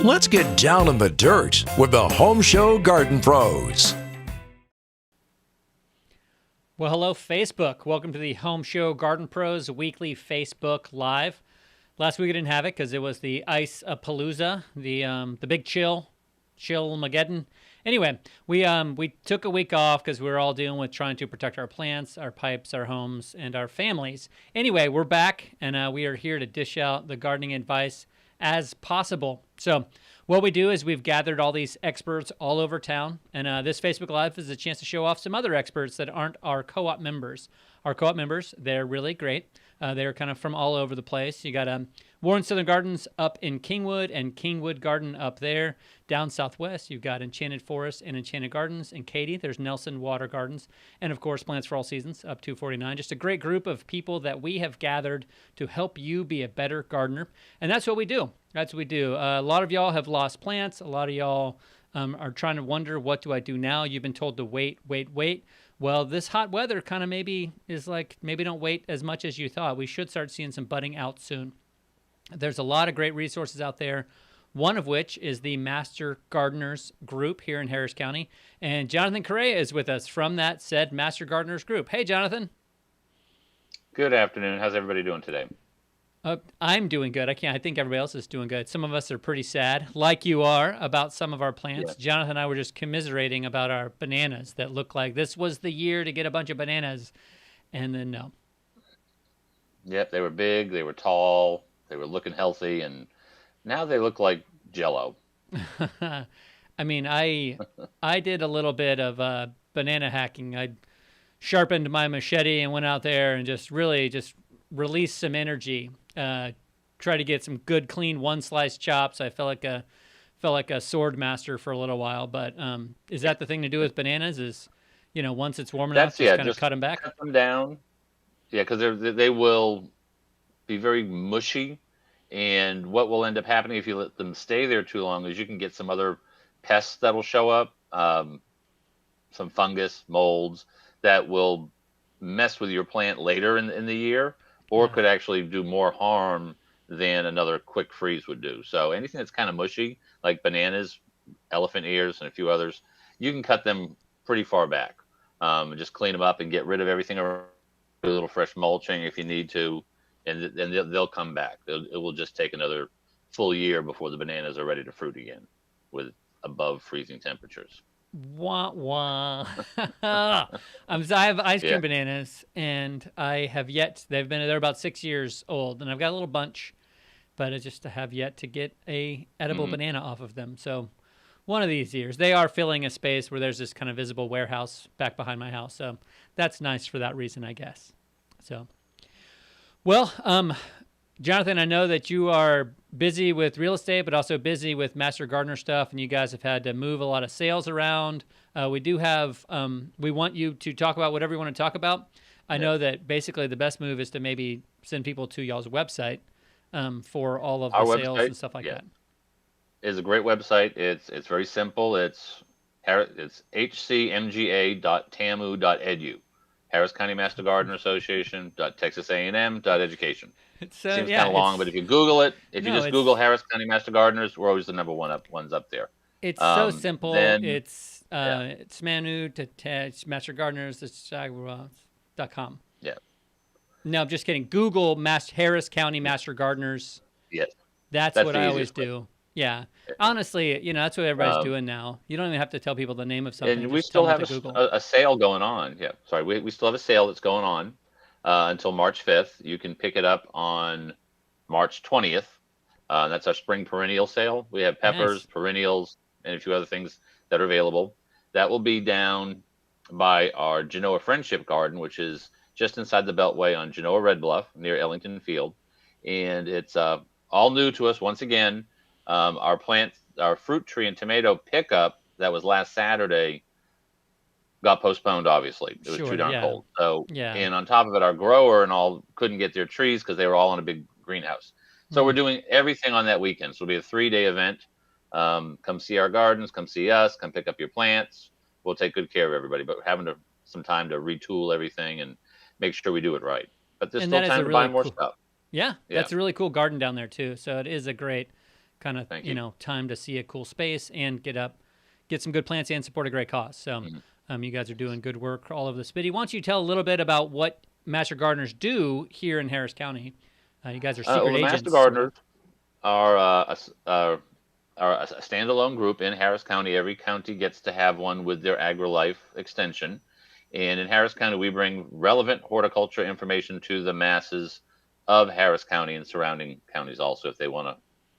Let's get down in the dirt with the Home Show Garden Pros. Well, hello, Facebook. Welcome to the Home Show Garden Pros weekly Facebook Live. Last week I didn't have it because it was the Ice-a-Palooza, the big chill-mageddon. Anyway, we took a week off because we were all dealing with trying to protect our plants, our pipes, our homes, and our families. Anyway, we're back, and we are here to dish out the gardening advice as possible. So what we do is we've gathered all these experts all over town, and this Facebook Live is a chance to show off some other experts that aren't our co-op members. Our co-op members, they're really great. They're kind of from all over the place. You got Warren Southern Gardens up in Kingwood and Kingwood Garden up there. Down southwest, you've got Enchanted Forest and Enchanted Gardens. In Katy, there's Nelson Water Gardens. And, of course, Plants for All Seasons up 249. Just a great group of people that we have gathered to help you be a better gardener. And that's what we do. That's what we do. A lot of y'all have lost plants. A lot of y'all are trying to wonder, what do I do now? You've been told to wait. Well, this hot weather kind of maybe is like, maybe don't wait as much as you thought. We should start seeing some budding out soon. There's a lot of great resources out there, one of which is the Master Gardeners group here in Harris County. And Jonathan Correa is with us from that said Master Gardeners group. Hey, Jonathan. Good afternoon. How's everybody doing today? I'm doing good. I think everybody else is doing good. Some of us are pretty sad, like you are, about some of our plants. Yeah. Jonathan and I were just commiserating about our bananas that look like this was the year to get a bunch of bananas, and then no. Yep, they were big, they were tall, they were looking healthy, and now they look like Jell-O. I mean, I did a little bit of banana hacking. I sharpened my machete and went out there and just released some energy. Try to get some good, clean, one-slice chops. I felt like a sword master for a little while. But is that the thing to do with bananas? Is, once it's warm enough, just cut them back? Cut them down. Yeah, because they will be very mushy. And what will end up happening if you let them stay there too long is you can get some other pests that'll show up, some fungus, molds, that will mess with your plant later in the year. Or could actually do more harm than another quick freeze would do. So anything that's kind of mushy, like bananas, elephant ears, and a few others, you can cut them pretty far back. Just clean them up and get rid of everything around, do a little fresh mulching if you need to, and then they'll come back. It will just take another full year before the bananas are ready to fruit again with above freezing temperatures. Wah, wah. I have ice cream bananas, and they're about 6 years old, and I've got a little bunch, but I just have yet to get a edible banana off of them. So one of these years, they are filling a space where there's this kind of visible warehouse back behind my house. So that's nice for that reason, I guess. So, well, Jonathan, I know that you are busy with real estate, but also busy with Master Gardener stuff, and you guys have had to move a lot of sales around. We do have, we want you to talk about whatever you want to talk about. I know that basically the best move is to maybe send people to y'all's website for all of the sales and stuff like that. It's a great website. It's very simple. It's hcmga.tamu.edu. Harris County Master Gardener Association .texas.a&m.education. Seems kind of long, but if you Google it, if you just Google Harris County Master Gardeners, we're always the number ones up there. It's so simple. It's Manu to Master Gardeners. .com. Yeah. No, I'm just kidding. Google Harris County Master Gardeners. Yes. That's what I always do. Yeah. Honestly, that's what everybody's doing now. You don't even have to tell people the name of something. And we still have a sale going on. Yeah. Sorry. We still have a sale that's going on until March 5th. You can pick it up on March 20th. That's our spring perennial sale. We have peppers, perennials, and a few other things that are available. That will be down by our Genoa Friendship Garden, which is just inside the Beltway on Genoa Red Bluff near Ellington Field. And it's all new to us once again. Our fruit tree and tomato pickup that was last Saturday got postponed, obviously. It was too darn cold. So, and on top of it, our grower and all couldn't get their trees because they were all in a big greenhouse. So we're doing everything on that weekend. So it'll be a 3-day event. Come see our gardens, come see us, come pick up your plants. We'll take good care of everybody, but we're having some time to retool everything and make sure we do it right. But there's still time to buy more stuff. Yeah, that's a really cool garden down there too. So it is a great kind of, Thank you. time to see a cool space and get some good plants and support a great cause. So you guys are doing good work all over the city. Why don't you tell a little bit about what Master Gardeners do here in Harris County? You guys are Well, secret the Master agents, sort of. Gardeners are are a standalone group in Harris County. Every county gets to have one with their AgriLife extension. And in Harris County, we bring relevant horticulture information to the masses of Harris County and surrounding counties also if they want to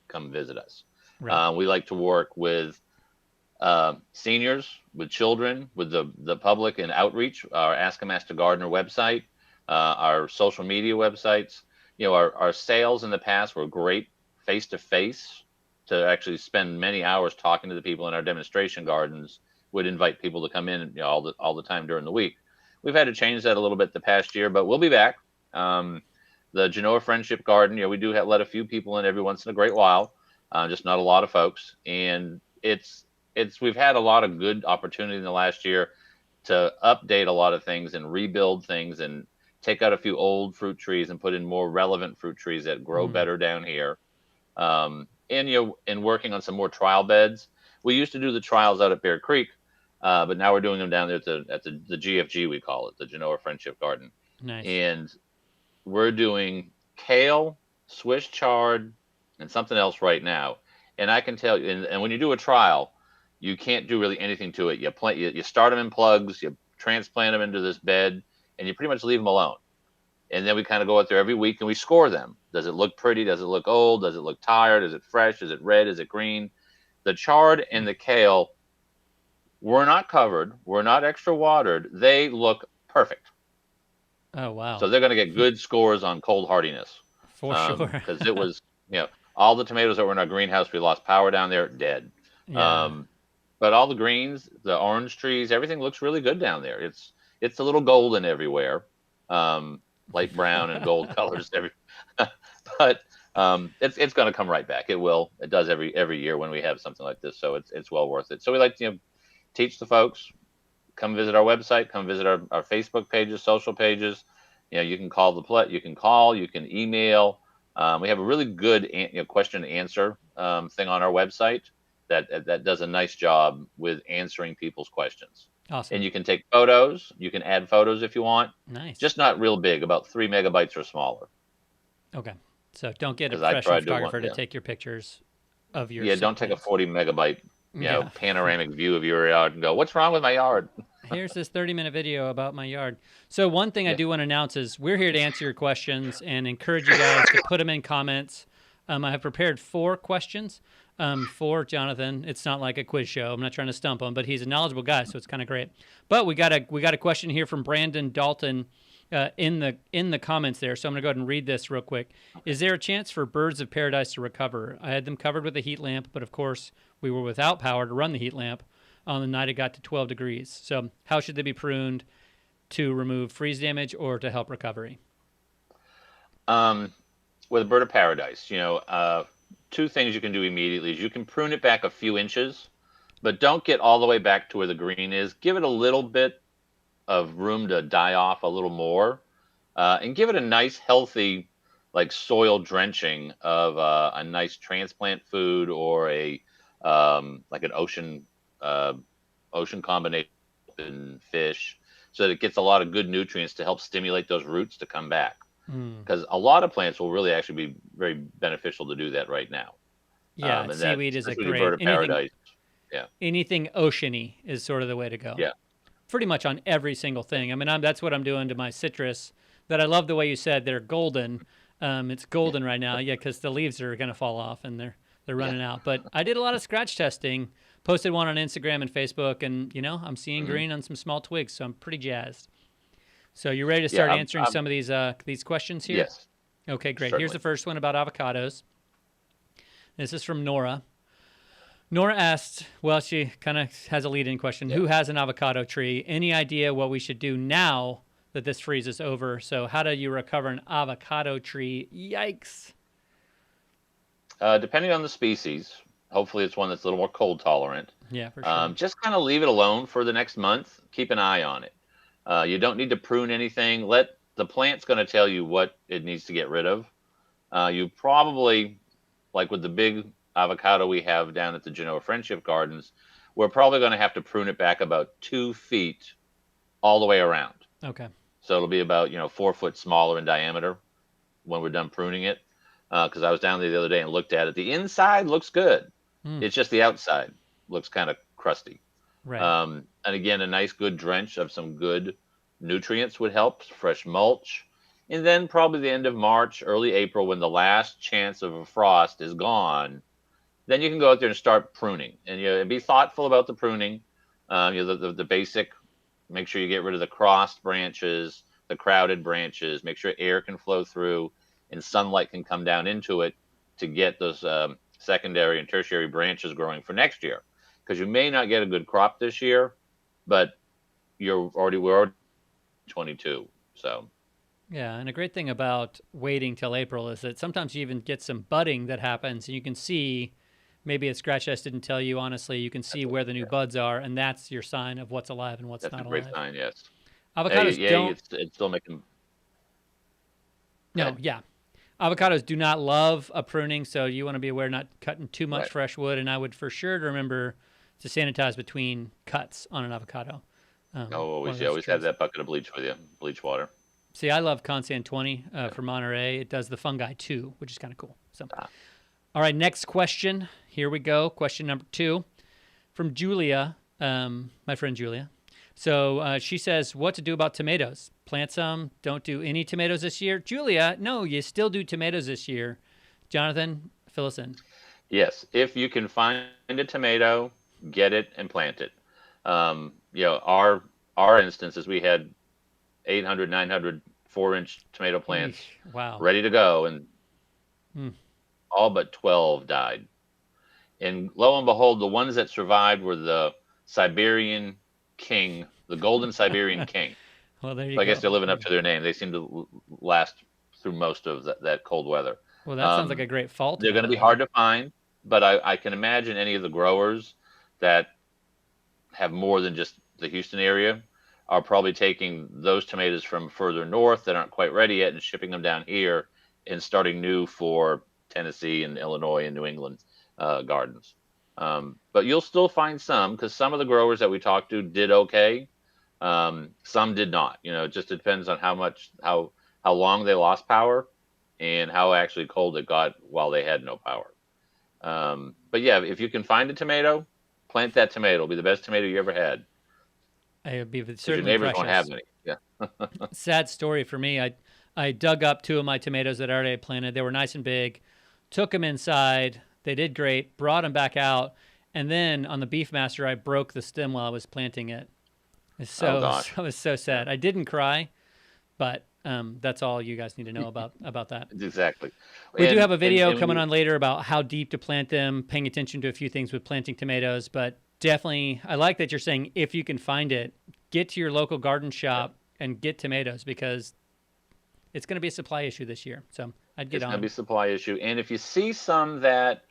come visit us. Right. We like to work with seniors, with children, with the public and outreach, our Ask a Master Gardener website, our social media websites. Our sales in the past were great face to face to actually spend many hours talking to the people in our demonstration gardens. Would invite people to come in all the time during the week. We've had to change that a little bit the past year, but we'll be back. The Genoa Friendship Garden, we do let a few people in every once in a great while, just not a lot of folks. And we've had a lot of good opportunity in the last year to update a lot of things and rebuild things and take out a few old fruit trees and put in more relevant fruit trees that grow better down here. And working on some more trial beds. We used to do the trials out at Bear Creek, but now we're doing them down there at the GFG, we call it, the Genoa Friendship Garden. Nice. And we're doing kale, Swiss chard, and something else right now. And I can tell you, and when you do a trial, you can't do really anything to it. You start them in plugs, you transplant them into this bed, and you pretty much leave them alone. And then we kind of go out there every week and we score them. Does it look pretty? Does it look old? Does it look tired? Is it fresh? Is it red? Is it green? The chard and the kale were not covered, were not extra watered. They look perfect. Oh, wow. So they're going to get good scores on cold hardiness. For sure. Because it was, all the tomatoes that were in our greenhouse, we lost power down there, dead. Yeah. But all the greens, the orange trees, everything looks really good down there. It's a little golden everywhere. Light brown and gold colors but it's going to come right back. It will. It does every year when we have something like this. So it's well worth it. So we like to teach the folks, come visit our website, come visit our Facebook pages, social pages. You can you can email. We have a really good question and answer thing on our website that does a nice job with answering people's questions. Awesome. And you can take photos. You can add photos if you want. Nice. Just not real big, about 3 megabytes or smaller. Okay. So don't get a 'Cause I professional tried to photographer to yeah. take your pictures of your Don't take a plants. 40 megabyte Yeah. panoramic view of your yard and go, what's wrong with my yard? Here's this 30-minute video about my yard. So one thing I do want to announce is we're here to answer your questions and encourage you guys to put them in comments. I have prepared 4 questions for Jonathan. It's not like a quiz show. I'm not trying to stump him, but he's a knowledgeable guy, so it's kind of great. But we got a question here from Brandon Dalton in the comments there. So I'm going to go ahead and read this real quick. Is there a chance for birds of paradise to recover? I had them covered with a heat lamp, but of course we were without power to run the heat lamp on the night it got to 12 degrees. So how should they be pruned to remove freeze damage or to help recovery? With a bird of paradise, 2 things you can do immediately is you can prune it back a few inches, but don't get all the way back to where the green is. Give it a little bit of room to die off a little more, and give it a nice, healthy, like soil drenching of a nice transplant food or like an ocean combination fish, so that it gets a lot of good nutrients to help stimulate those roots to come back. Because a lot of plants will really actually be very beneficial to do that right now. Yeah, And seaweed is a especially the great bird of paradise. Yeah. Anything oceany is sort of the way to go. Yeah. Pretty much on every single thing. I mean, that's what I'm doing to my citrus. That I love the way you said they're golden. It's golden right now, because the leaves are going to fall off and they're running out. But I did a lot of scratch testing. Posted one on Instagram and Facebook, and I'm seeing green on some small twigs, so I'm pretty jazzed. So you ready to start answering some of these questions here? Yes. Okay, great. Certainly. Here's the first one about avocados. This is from Nora. Nora asked, well, she kind of has a lead-in question. Who has an avocado tree? Any idea what we should do now that this freeze is over? So how do you recover an avocado tree? Yikes. Depending on the species, hopefully it's one that's a little more cold tolerant. Yeah, for sure. Just kind of leave it alone for the next month. Keep an eye on it. You don't need to prune anything. Let the plant's going to tell you what it needs to get rid of. You probably, like with the big avocado we have down at the Genoa Friendship Gardens, we're probably going to have to prune it back about 2 feet all the way around. Okay. So it'll be about 4 foot smaller in diameter when we're done pruning it. Because I was down there the other day and looked at it. The inside looks good. Mm, It's just the outside looks kind of crusty. right. And again, a nice good drench of some good nutrients would help, fresh mulch. And then probably the end of March, early April, when the last chance of a frost is gone, then you can go out there and start pruning. And be thoughtful about the pruning. The basic, make sure you get rid of the crossed branches, the crowded branches, make sure air can flow through and sunlight can come down into it to get those secondary and tertiary branches growing for next year. Because you may not get a good crop this year, but we're already 22. So Yeah, and a great thing about waiting till April is that sometimes you even get some budding that happens, and you can see maybe a scratch test didn't tell you honestly. You can see where the new buds are, and that's your sign of what's alive and what's that's a not great alive. sign. Yes. Hey, Avocados yeah, don't. it's still making. Go No, ahead. yeah. Avocados do not love a pruning, so you want to be aware not cutting too much Right. fresh wood. And I would for sure remember to sanitize between cuts on an avocado. Oh, One of you those always have trees. that bucket of bleach with you, bleach water. See, I love Consan 20 from Monterey. It does the fungi too, which is kind of cool. So, Ah, all right, next question. Here we go. Question number 2 from Julia, my friend Julia. So she says, what to do about tomatoes? Plant some, don't do any tomatoes this year. Julia, no, you still do tomatoes this year. Jonathan, fill us in. yes, if you can find a tomato, get it and plant it. Our instances, we had 800, 900 4-inch tomato plants Eesh, wow. ready to go, and Hmm. all but 12 died. And lo and behold, the ones that survived were the Siberian king, the golden Siberian king. Well, there you So I guess go. they're living up to their name. They seem to last through most of that cold weather. Well, that sounds like Um, a great fall they're going to tomato, be though. hard to find, but I can imagine any of the growers that have more than just the Houston area are probably taking those tomatoes from further north that aren't quite ready yet and shipping them down here and starting new for Tennessee and Illinois and New England gardens. But you'll still find some because some of the growers that we talked to did okay. Some did not. It just depends on how long they lost power and how actually cold it got while they had no power. But yeah, if you can find a tomato, plant that tomato. It'll be the best tomato you ever had It would be because your certainly neighbors won't have precious. any. Yeah. Sad story for me. I dug up 2 of my tomatoes that I already had planted. They were nice and big. Took them inside. They did great. Brought them back out, and then on the Beefmaster, I broke the stem while I was planting it. It's Oh so gosh. I was so Yeah. sad. I didn't cry, but that's all you guys need to know about that. Exactly. We do And have a and video and when coming you on later about how deep to plant them, paying attention to a few things with planting tomatoes, but definitely I like that you're saying if you can find it, get to your local garden yeah, shop and get tomatoes because it's going to be a supply issue this year. So I'd get it's going to on be a them. supply issue. And if you see some that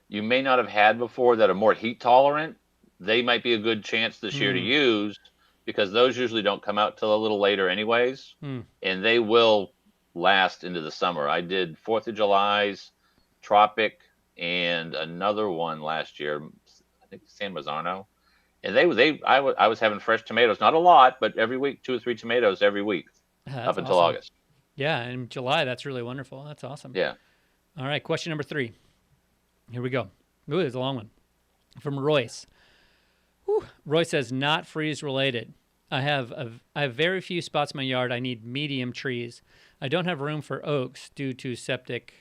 you may not have had before that are more heat tolerant, they might be a good chance this year to Mm, use because those usually don't come out till a little later anyways, mm. and they will last into the summer. I did 4th of July's Tropic and another one last year, I think San Marzano. And I was having fresh tomatoes, not a lot, but every week, 2 or 3 tomatoes every week up That's until awesome. August. Yeah, in July, that's really wonderful. That's awesome. Yeah. All right, question number 3. Here we go. Ooh, it's a long one. From Royce. Whew. Roy says, not freeze related. I have very few spots in my yard. I need medium trees. I don't have room for oaks due to septic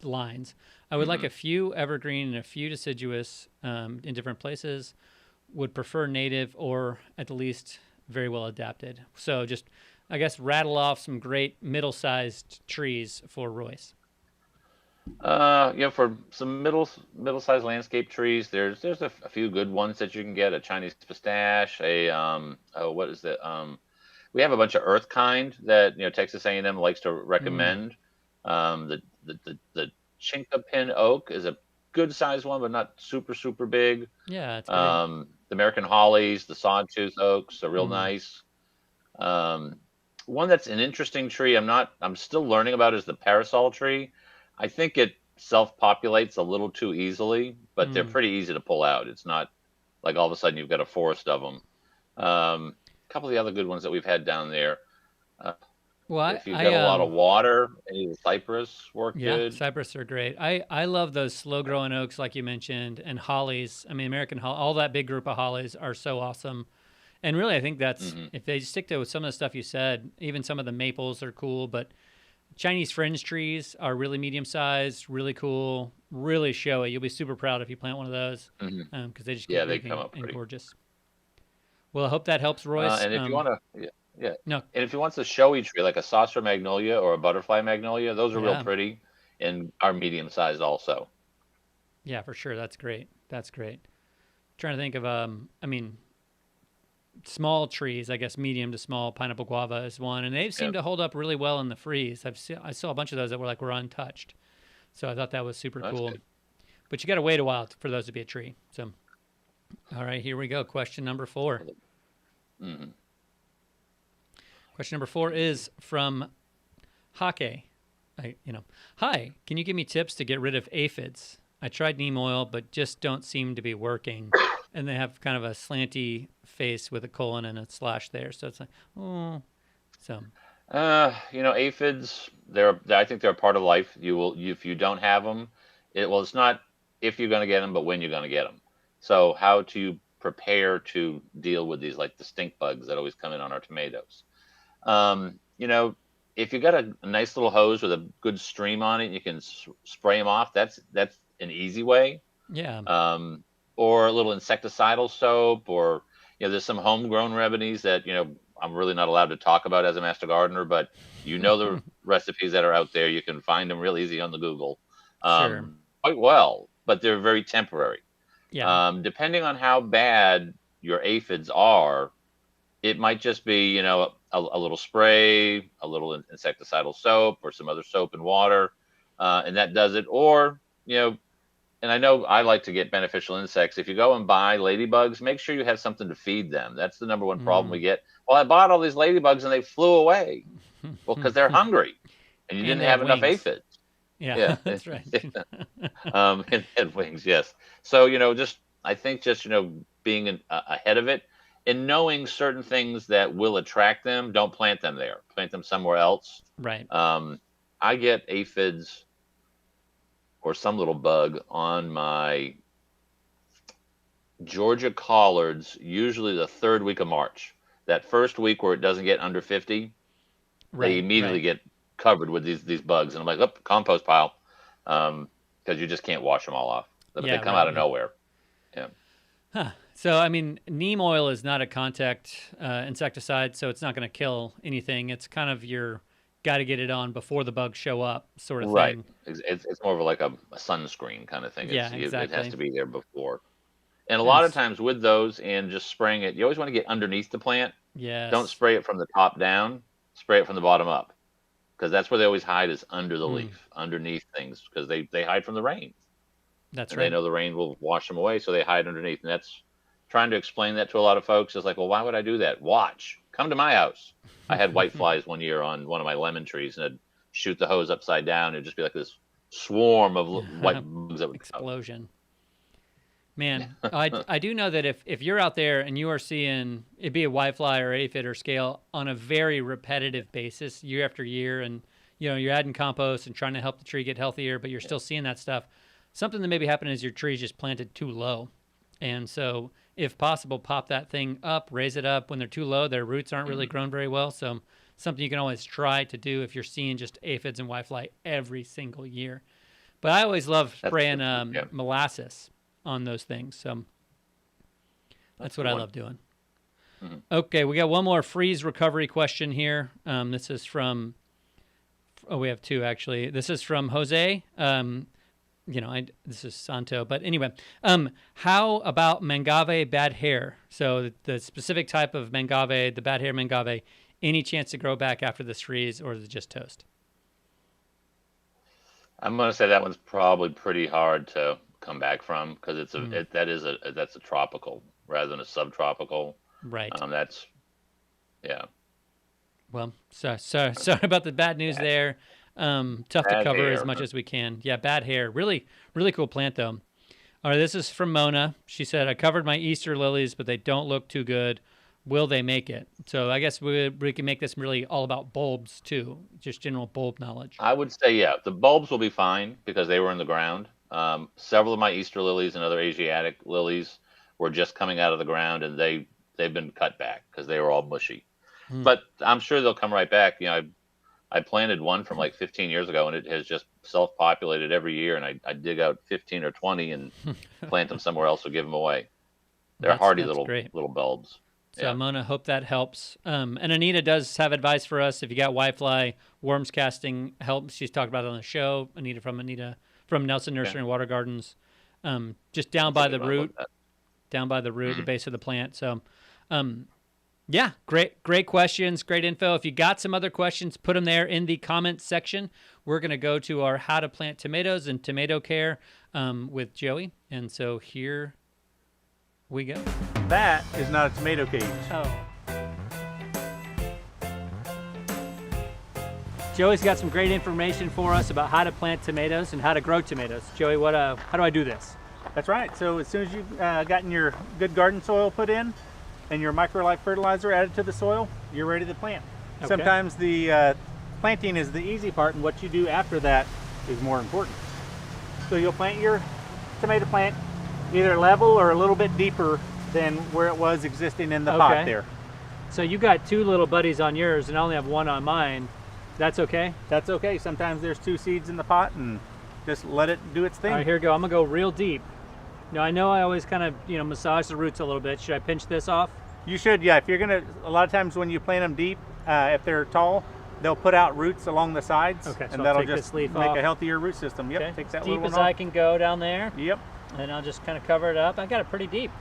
lines. I would like Hmm. a few evergreen and a few deciduous in different places. Would prefer native or at the least very well adapted. So just, I guess, rattle off some great middle-sized trees for Royce. For some middle-sized landscape trees, there's a few good ones that you can get. A Chinese pistache, what is that? We have a bunch of earth kind that Texas A&M likes to Mm, recommend. The chinkapin oak is a good sized one, but not super super big. yeah, it's big. The American hollies, the sawtooth oaks are real Mm, nice. Um, One that's an interesting tree I'm still learning about is the parasol tree. I think it self-populates a little too easily, but they're Mm. pretty easy to pull out. It's not like all of a sudden you've got a forest of them. A couple of the other good ones that we've had down there. Uh, Well, if you've got a lot of water, any of the cypress work yeah, good. cypress are great. I love those slow growing oaks like you mentioned, and hollies. I mean, American holly, all that big group of hollies are so awesome. And really, I think that's Hmm. if they stick to some of the stuff you said, even some of the maples are cool, but Chinese fringe trees are really medium sized, really cool, really showy. You'll be super proud if you plant one of those Hmm. because they just Yeah, get they big come up and pretty. gorgeous. Well, I hope that helps, Royce. And if you want to, yeah, yeah, No, and if you want a showy tree like a saucer magnolia or a butterfly magnolia, those are real yeah, pretty and are medium sized also. yeah, for sure. That's great. That's great. Trying to think of, I mean, small trees, I guess medium to small. Pineapple guava is one, and they seem Yeah, to hold up really well in the freeze. I saw a bunch of those that were untouched, so I thought that was super that's cool. good. But you got to wait a while for those to be a tree. So, all right, here we go. Question number 4. Hmm. Question number 4 is from Hake. Hi, can you give me tips to get rid of aphids? I tried neem oil, but just don't seem to be working. And they have kind of a slanty face with a colon and a slash there. So it's like, oh, so Aphids, I think they're a part of life. If you don't have them, it's not if you're going to get them, but when you're going to get them. So how to prepare to deal with these, like the stink bugs that always come in on our tomatoes. Um, you know, if you got a nice little hose with a good stream on it, you can spray them off. That's an easy way. yeah. Um, or a little insecticidal soap, or there's some homegrown remedies that I'm really not allowed to talk about as a master gardener, but the recipes that are out there. You can find them real easy on the Google, Sure. quite well, but they're very temporary. Yeah. Depending on how bad your aphids are, it might just be, a little spray, a little insecticidal soap, or some other soap and water, and that does it. Or, and I know I like to get beneficial insects. If you go and buy ladybugs, make sure you have something to feed them. That's the number one problem Mm. we get. Well, I bought all these ladybugs and they flew away. Well, because they're hungry and you And didn't they have have enough wings. aphids. Yeah, Yeah. that's right. And wings, yes. So, I think just, being ahead of it and knowing certain things that will attract them, don't plant them there. Plant them somewhere else. Right. I get aphids or some little bug on my Georgia collards, usually the third week of March. That first week where it doesn't get under 50, they Right. immediately Right. get covered with these bugs. And I'm like, oh, compost pile. Because you just can't wash them all off. They Yeah. come Right. out of Yeah. nowhere. Yeah. Huh. So, I mean, neem oil is not a contact insecticide, so it's not going to kill anything. It's kind of your got to get it on before the bugs show up sort of Right. thing. It's more of like a sunscreen kind of thing. Yeah, It has exactly. to be there before. And a And lot of times with those and just spraying it, you always want to get underneath the plant. Don't yes. spray it from the top down. Spray it from the bottom up, because that's where they always hide, is under the Mm, leaf, underneath things, because they hide from the rain, that's and they right. know the rain will wash them away, so they hide underneath. And that's trying to explain that to a lot of folks is like, well, why would I do that? Watch, come to my house. I had white flies one year on one of my lemon trees, and I'd shoot the hose upside down. It'd just be like this swarm of white bugs that would come Explosion. Man, I do know that if you're out there and you are seeing it be a whitefly or aphid or scale on a very repetitive basis year after year, and you're adding compost and trying to help the tree get healthier, but you're still seeing that stuff, something that maybe happened is your tree's just planted too low. And so if possible, pop that thing up, raise it up. When they're too low, their roots aren't really out. grown very well. So something you can always try to do if you're seeing just aphids and whitefly every single year. But I always love That's a spraying good one. Yeah, molasses on those things. So that's that's a what good I one. love doing. Hmm. Okay, we got one more freeze recovery question here. This is from, we have two actually. This is from Jose. This is Santo, but anyway, how about mangave bad hair? So the specific type of mangave, the bad hair mangave, any chance to grow back after this freeze, or is it just toast? I'm gonna say that one's probably pretty hard to come back from, because Mm, that's a tropical rather than a subtropical. right. That's, yeah. Well, sorry about the bad news there. Tough to Bad cover as hair. much as we can. Yeah, bad hair. Really, really cool plant though. All right, this is from Mona. She said, I covered my Easter lilies, but they don't look too good. Will they make it? So I guess we can make this really all about bulbs too, just general bulb knowledge. I would say, yeah, the bulbs will be fine because they were in the ground. Several of my Easter lilies and other Asiatic lilies were just coming out of the ground, and they've been cut back because they were all mushy. Hmm. But I'm sure they'll come right back. I planted one from like 15 years ago, and it has just self-populated every year. And I dig out 15 or 20 and plant them somewhere else or give them away. They're hardy that's little great. bulbs. So Yeah. Mona, hope that helps. And Anita does have advice for us. If you got Y-fly, worms casting helps. She's talked about it on the show. Anita from Nelson Nursery and Water Gardens. Just down by the root, the base of the plant. So, yeah, great questions, great info. If you got some other questions, put them there in the comments section. We're going to go to our how to plant tomatoes and tomato care with Joey. And so here we go. That is not a tomato cage. Oh. Joey's got some great information for us about how to plant tomatoes and how to grow tomatoes. Joey, how do I do this? That's right. So as soon as you've gotten your good garden soil put in and your microlight fertilizer added to the soil, you're ready to plant. Okay. Sometimes the planting is the easy part, and what you do after that is more important. So you'll plant your tomato plant either level or a little bit deeper than where it was existing in the pot there. So you got two little buddies on yours and I only have one on mine. That's okay? That's okay. Sometimes there's two seeds in the pot, and just let it do its thing. All right, here we go. I'm gonna go real deep. Now I know I always kind of, massage the roots a little bit. Should I pinch this off? You should, yeah. If you're gonna, a lot of times when you plant them deep, if they're tall, they'll put out roots along the sides, Okay, so and I'll that'll take just this leaf make off. a healthier root system. Yep, Okay. take that As little deep one as off. I can go down there. Yep, And I'll just kind of cover it up. I got it pretty deep.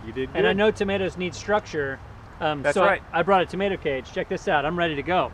you did good. And I know tomatoes need structure. That's so right. I brought a tomato cage. Check this out. I'm ready to go.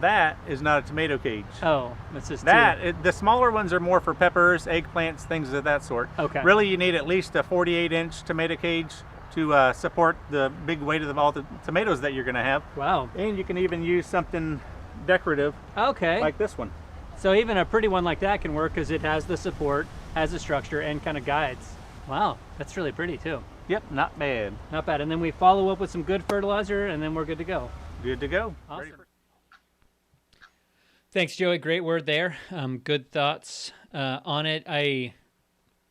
That is not a tomato cage. Oh, this is The smaller ones are more for peppers, eggplants, things of that sort. Okay. Really, you need at least a 48-inch tomato cage to support the big weight of all the tomatoes that you're going to have. Wow. And you can even use something decorative Okay. like this one. So even a pretty one like that can work because it has the support, has the structure, and kind of guides. Wow, that's really pretty too. Yep, not bad. Not bad. And then we follow up with some good fertilizer, and then we're good to go. Good to go. Awesome. Ready for- Thanks, Joey. Great word there. Good thoughts on it.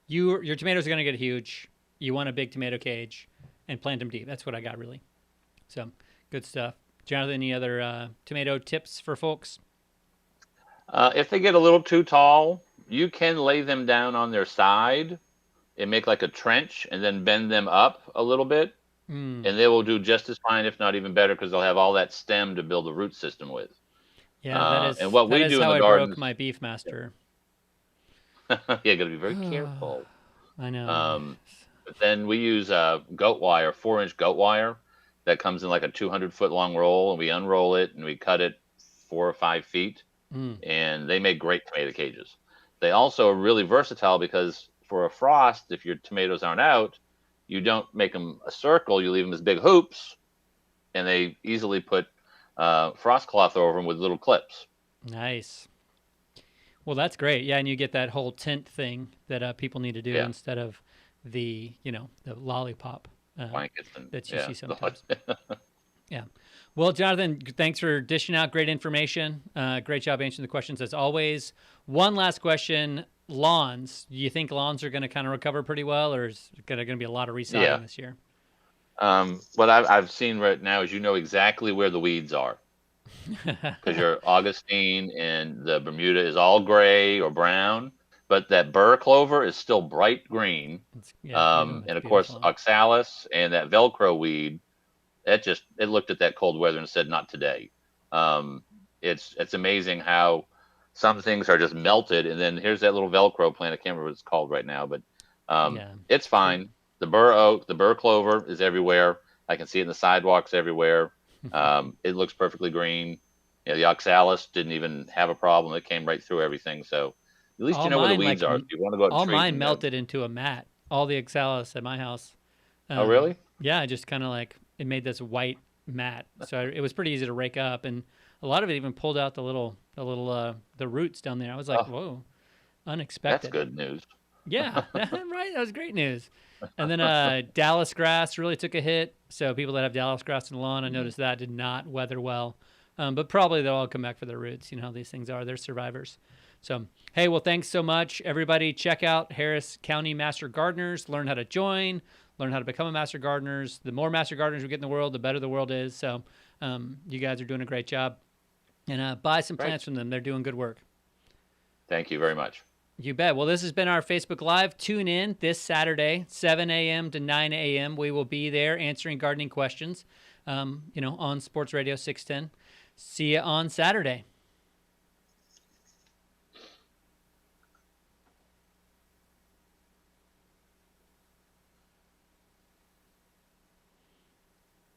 Your tomatoes are going to get huge. You want a big tomato cage and plant them deep. That's what I got, really. So good stuff. Jonathan, any other tomato tips for folks? If they get a little too tall, you can lay them down on their side and make like a trench and then bend them up a little bit. And they will do just as fine, if not even better, because they'll have all that stem to build a root system with. Yeah, that is, and what we that is do in how the I garden, broke my beef master. yeah, got to be very careful. I know. But then we use goat wire, 4-inch goat wire that comes in like a 200-foot long roll, and we unroll it and we cut it 4 or 5 feet, and they make great tomato cages. They also are really versatile because for a frost, if your tomatoes aren't out, you don't make them a circle, you leave them as big hoops, and they easily put frost cloth over them with little clips. Nice. Well, that's great. Yeah, and you get that whole tent thing that people need to do instead of the lollipop Blankets and, that you see sometimes. Yeah. Well, Jonathan, thanks for dishing out great information. Great job answering the questions as always. One last question. Lawns. Do you think lawns are going to kind of recover pretty well, or is there going to be a lot of resodding this year? What I've seen right now is you know exactly where the weeds are. Because your Augustine and the Bermuda is all gray or brown, but that burr clover is still bright green. And of course, oxalis and that Velcro weed, it looked at that cold weather and said, not today. It's amazing how some things are just melted. And then here's that little Velcro plant. I can't remember what it's called right now, but it's fine. The burr oak, the burr clover is everywhere. I can see it in the sidewalks everywhere. It looks perfectly green. The oxalis didn't even have a problem. It came right through everything. So at least you know where the weeds are. If you want to go out and all treat mine them, melted into a mat. All the oxalis at my house. Oh, really? Yeah, just kind of like it made this white mat. So it was pretty easy to rake up. And a lot of it even pulled out the roots down there. I was like, Oh, whoa, that's unexpected. good news. Yeah, right. That was great news. And then Dallas grass really took a hit. So people that have Dallas grass in the lawn, I noticed that did not weather well. But probably they'll all come back for their roots. You know how these things are. They're survivors. So, hey, well, thanks so much. Everybody check out Harris County Master Gardeners. Learn how to join. Learn how to become a Master Gardeners. The more Master Gardeners we get in the world, the better the world is. So you guys are doing a great job. And buy some plants from them. They're doing good work. Thank you very much. You bet. Well, this has been our Facebook Live. Tune in this Saturday, 7 a.m. to 9 a.m. We will be there answering gardening questions, on Sports Radio 610. See you on Saturday.